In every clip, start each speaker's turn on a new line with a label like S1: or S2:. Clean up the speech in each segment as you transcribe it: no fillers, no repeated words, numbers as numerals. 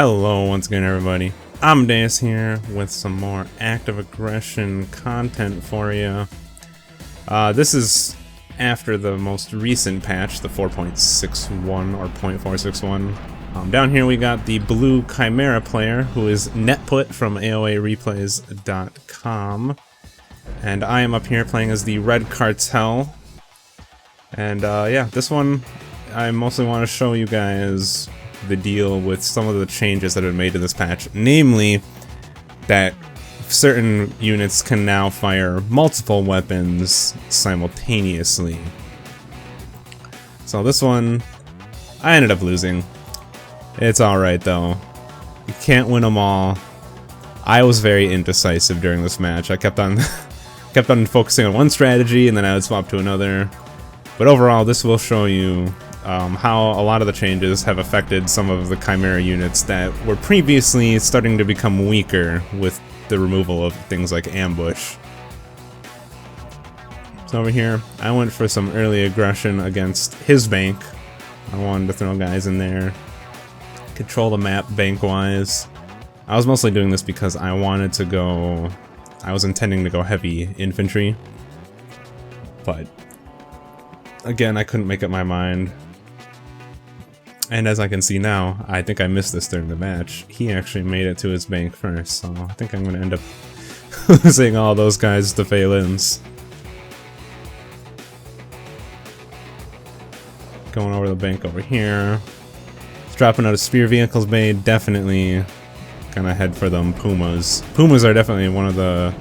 S1: Hello once again everybody, Amadeus here with some more active aggression content for you. This is after the most recent patch, the 4.61 or 0.461. Down here we got the blue Chimera player, who is Netput from AoA-replays.com. And I am up here playing as the red Cartel. And yeah, this one I mostly want to show you guys the deal with some of the changes that have been made to this patch, namely that certain units can now fire multiple weapons simultaneously. So this one, I ended up losing. It's alright though. You can't win them all. I was very indecisive during this match. I kept on focusing on one strategy and then I would swap to another. But overall, this will show you how a lot of the changes have affected some of the Chimera units that were previously starting to become weaker with the removal of things like ambush. So over here, I went for some early aggression against his bank. I wanted to throw guys in there, control the map bank-wise. I was mostly doing this because I wanted to go... I was intending to go heavy infantry, but again, I couldn't make up my mind. And as I can see now, I think I missed this during the match. He actually made it to his bank first, so I think I'm going to end up losing all those guys to Phelan's. Going over the bank over here. Dropping out of spear vehicles made, definitely gonna head for them Pumas. Pumas are definitely one of the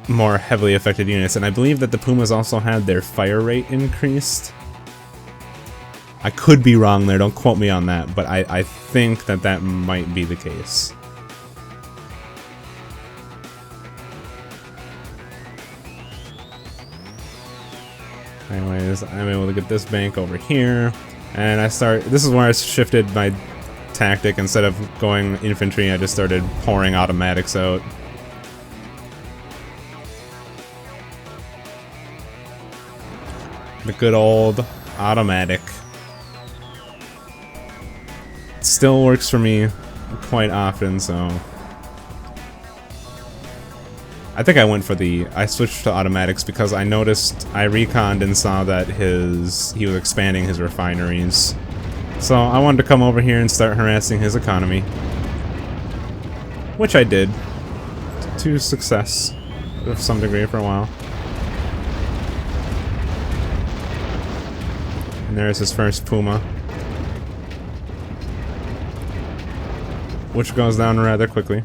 S1: more heavily affected units, and I believe that the Pumas also had their fire rate increased. I could be wrong there, don't quote me on that, but I think that that might be the case. Anyways, I'm able to get this bank over here, and this is where I shifted my tactic. Instead of going infantry, I just started pouring automatics out. The good old automatic. Still works for me quite often, so I think I switched to automatics because I noticed, I reconned and saw that he was expanding his refineries. So I wanted to come over here and start harassing his economy, which I did to success to some degree for a while. And there's his first Puma, which goes down rather quickly.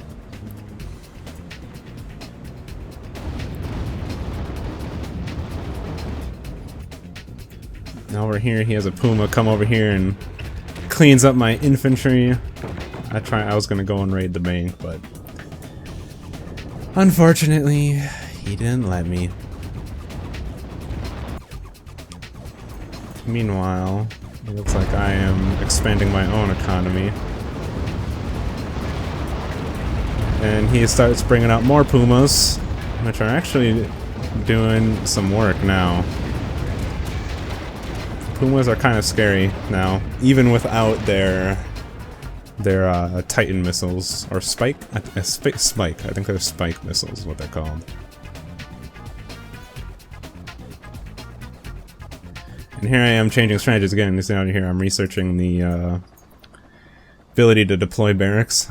S1: Now over here, he has a Puma come over here and cleans up my infantry. I was gonna go and raid the bank, but unfortunately, he didn't let me. Meanwhile, it looks like I am expanding my own economy. And he starts bringing out more Pumas, which are actually doing some work now. Pumas are kind of scary now, even without their Titan missiles, or Spike? Spike. I think they're Spike missiles is what they're called. And here I am changing strategies again. You see out here, I'm researching the ability to deploy barracks.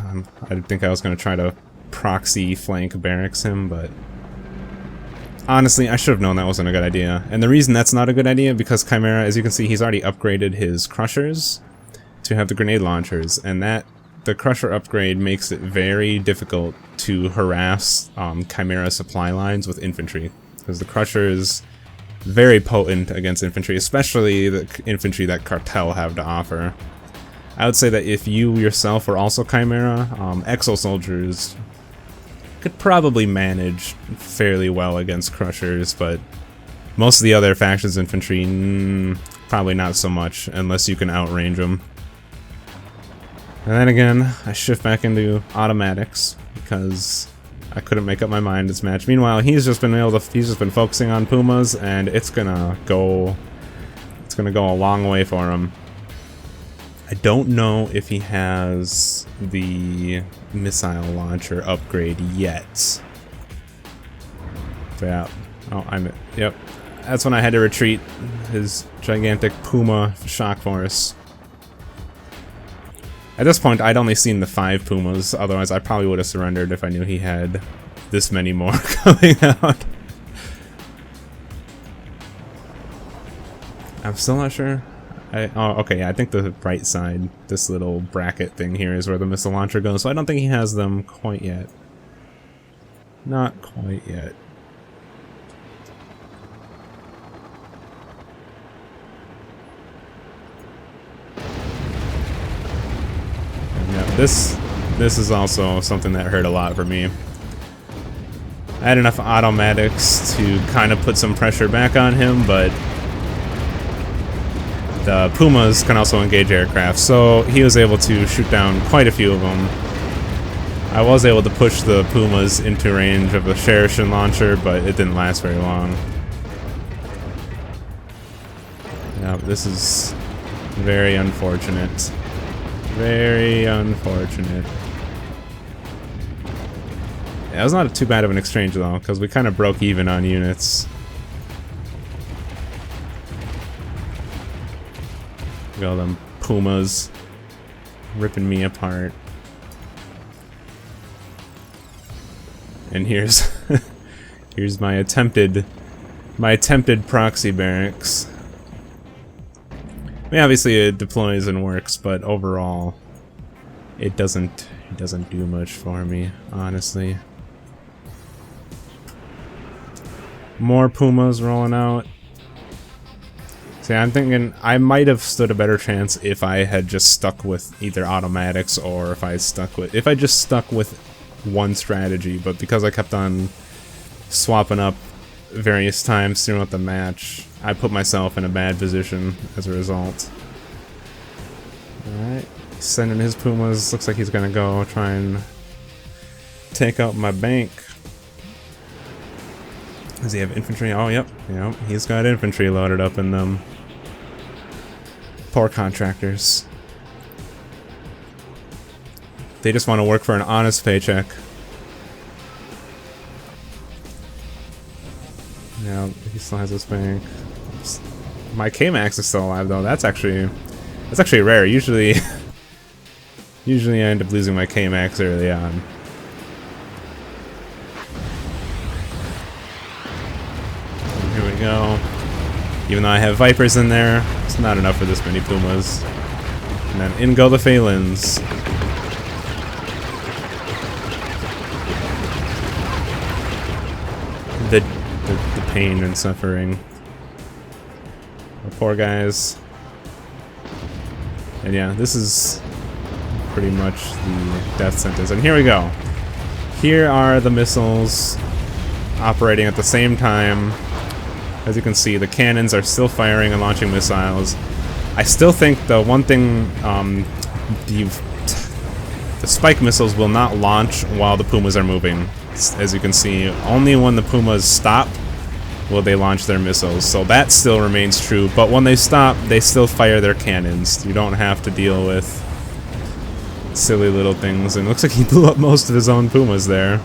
S1: I think I was going to try to proxy flank barracks him, but honestly, I should have known that wasn't a good idea. And the reason that's not a good idea, because Chimera, as you can see, he's already upgraded his crushers to have the grenade launchers, and the crusher upgrade makes it very difficult to harass Chimera supply lines with infantry, because the crusher is very potent against infantry, especially the infantry that Cartel have to offer. I would say that if you yourself were also Chimera, Exo soldiers could probably manage fairly well against crushers, but most of the other factions infantry, probably not so much, unless you can outrange them. And then again, I shift back into automatics because I couldn't make up my mind this match. Meanwhile, he's just been focusing on Pumas, and it's gonna go a long way for him. I don't know if he has the missile launcher upgrade yet. But yeah. Oh, yep. That's when I had to retreat. His gigantic Puma shock force. At this point, I'd only seen the 5 Pumas. Otherwise, I probably would have surrendered if I knew he had this many more coming out. I'm still not sure. Oh, okay, yeah, I think the right side, this little bracket thing here is where the missile launcher goes, so I don't think he has them quite yet. Not quite yet. And yeah, this is also something that hurt a lot for me. I had enough automatics to kind of put some pressure back on him, but the Pumas can also engage aircraft, so he was able to shoot down quite a few of them. I was able to push the Pumas into range of the Sheridan launcher, but it didn't last very long. Yeah, this is very unfortunate. Very unfortunate. Yeah, it was not too bad of an exchange though, because we kind of broke even on units. Look at all them Pumas ripping me apart. And here's here's my attempted proxy barracks. I mean, obviously it deploys and works, but overall it doesn't do much for me, honestly. More Pumas rolling out. See, I'm thinking I might have stood a better chance if I had just stuck with either automatics or if I just stuck with one strategy, but because I kept on swapping up various times throughout the match, I put myself in a bad position as a result. Alright, sending his Pumas. Looks like he's gonna go try and take out my bank. Does he have infantry? Oh, yep, he's got infantry loaded up in them. Poor contractors. They just want to work for an honest paycheck. Yeah, he still has his bank. My K-Max is still alive though. That's actually rare. Usually I end up losing my K-Max early on. And here we go. Even though I have Vipers in there, it's not enough for this many Pumas. And then in go the Phalons. The pain and suffering. The poor guys. And yeah, this is pretty much the death sentence. And here we go. Here are the missiles operating at the same time. As you can see, the cannons are still firing and launching missiles. I still think the one thing, the spike missiles will not launch while the Pumas are moving. As you can see, only when the Pumas stop will they launch their missiles. So that still remains true, but when they stop, they still fire their cannons. You don't have to deal with silly little things. And it looks like he blew up most of his own Pumas there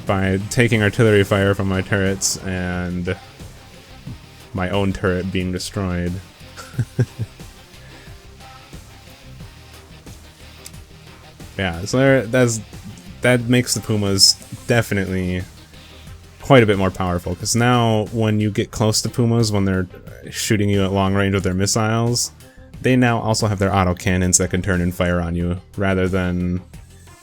S1: by taking artillery fire from my turrets and my own turret being destroyed. Yeah, so that makes the Pumas definitely quite a bit more powerful, because now when you get close to Pumas, when they're shooting you at long range with their missiles, they now also have their autocannons that can turn and fire on you, rather than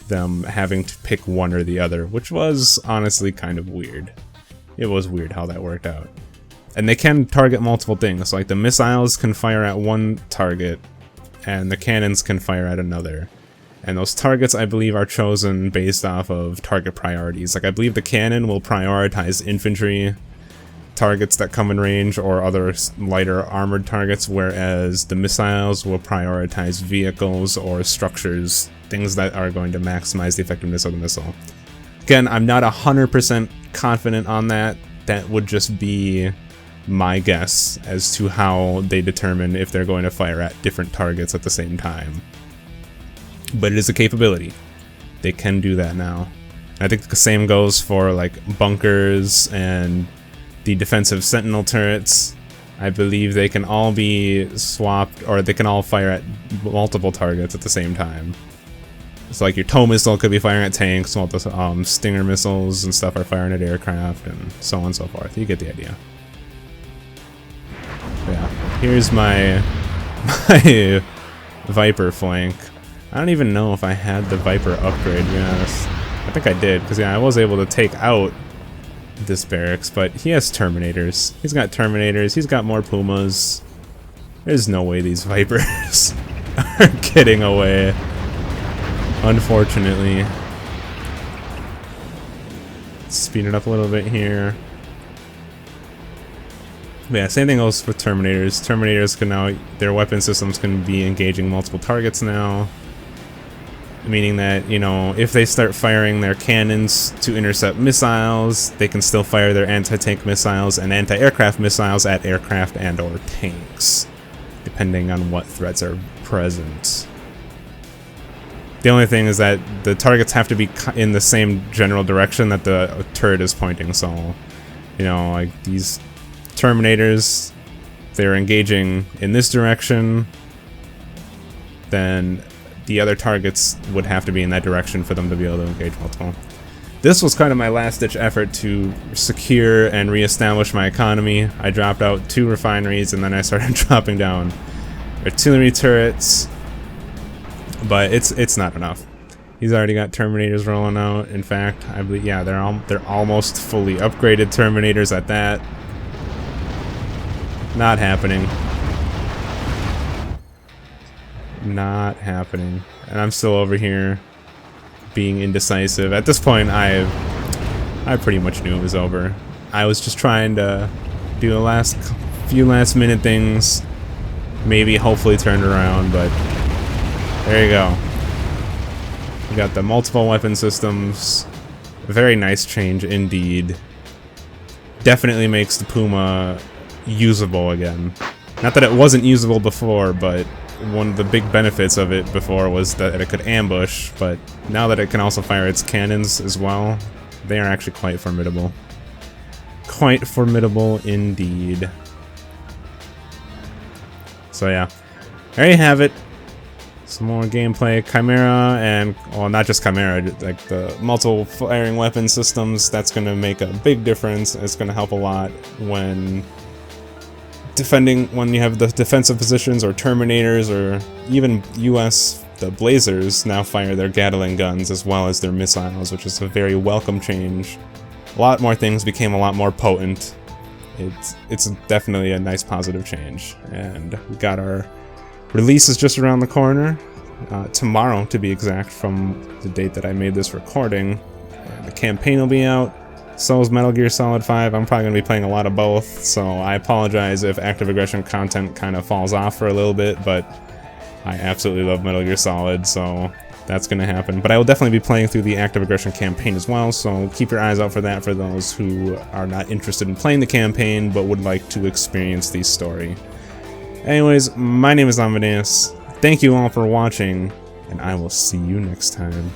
S1: them having to pick one or the other, which was honestly kind of weird. It was weird how that worked out. And they can target multiple things, like the missiles can fire at one target, and the cannons can fire at another. And those targets, I believe, are chosen based off of target priorities. Like, I believe the cannon will prioritize infantry targets that come in range or other lighter armored targets, whereas the missiles will prioritize vehicles or structures, things that are going to maximize the effectiveness of the missile. Again, I'm not 100% confident on that. That would just be my guess as to how they determine if they're going to fire at different targets at the same time. But it is a capability. They can do that now. I think the same goes for like bunkers and the defensive sentinel turrets. I believe they can all be swapped, or they can all fire at multiple targets at the same time. So like your tow missile could be firing at tanks, while the Stinger missiles and stuff are firing at aircraft, and so on and so forth. You get the idea. But yeah, here's my Viper flank. I don't even know if I had the Viper upgrade, to be honest. I think I did, because yeah, I was able to take out this barracks, but he has Terminators. He's got Terminators, he's got more Pumas. There's no way these Vipers are getting away, unfortunately. Let's speed it up a little bit here. But yeah, same thing goes with Terminators. Terminators can now, their weapon systems can be engaging multiple targets now. Meaning that, you know, if they start firing their cannons to intercept missiles, they can still fire their anti-tank missiles and anti-aircraft missiles at aircraft and or tanks, depending on what threats are present. The only thing is that the targets have to be in the same general direction that the turret is pointing, so, you know, like these Terminators, they're engaging in this direction, then the other targets would have to be in that direction for them to be able to engage multiple. This was kind of my last-ditch effort to secure and reestablish my economy. I dropped out 2 refineries, and then I started dropping down artillery turrets, but it's not enough. He's already got Terminators rolling out. In fact, I believe, yeah, they're almost fully upgraded Terminators at that. Not happening. Not happening. And I'm still over here being indecisive. At this point, I pretty much knew it was over. I was just trying to do the few last minute things, maybe hopefully turn around, but there you go. We got the multiple weapon systems. A very nice change indeed. Definitely makes the Puma usable again. Not that it wasn't usable before, but one of the big benefits of it before was that it could ambush, but now that it can also fire its cannons as well, they are actually quite formidable. Quite formidable indeed. So yeah, there you have it. Some more gameplay. Chimera and, well, not just Chimera, like the multiple firing weapon systems, that's going to make a big difference. It's going to help a lot when you have the defensive positions, or Terminators, or even US, the Blazers now fire their Gatling guns as well as their missiles, which is a very welcome change. A lot more things became a lot more potent. It's definitely a nice positive change. And we got our release is just around the corner. Tomorrow, to be exact, from the date that I made this recording. And the campaign will be out. So is Metal Gear Solid 5. I'm probably going to be playing a lot of both, so I apologize if active aggression content kind of falls off for a little bit, but I absolutely love Metal Gear Solid, so that's going to happen. But I will definitely be playing through the active aggression campaign as well, so keep your eyes out for that for those who are not interested in playing the campaign but would like to experience the story. Anyways, my name is Amadeus. Thank you all for watching, and I will see you next time.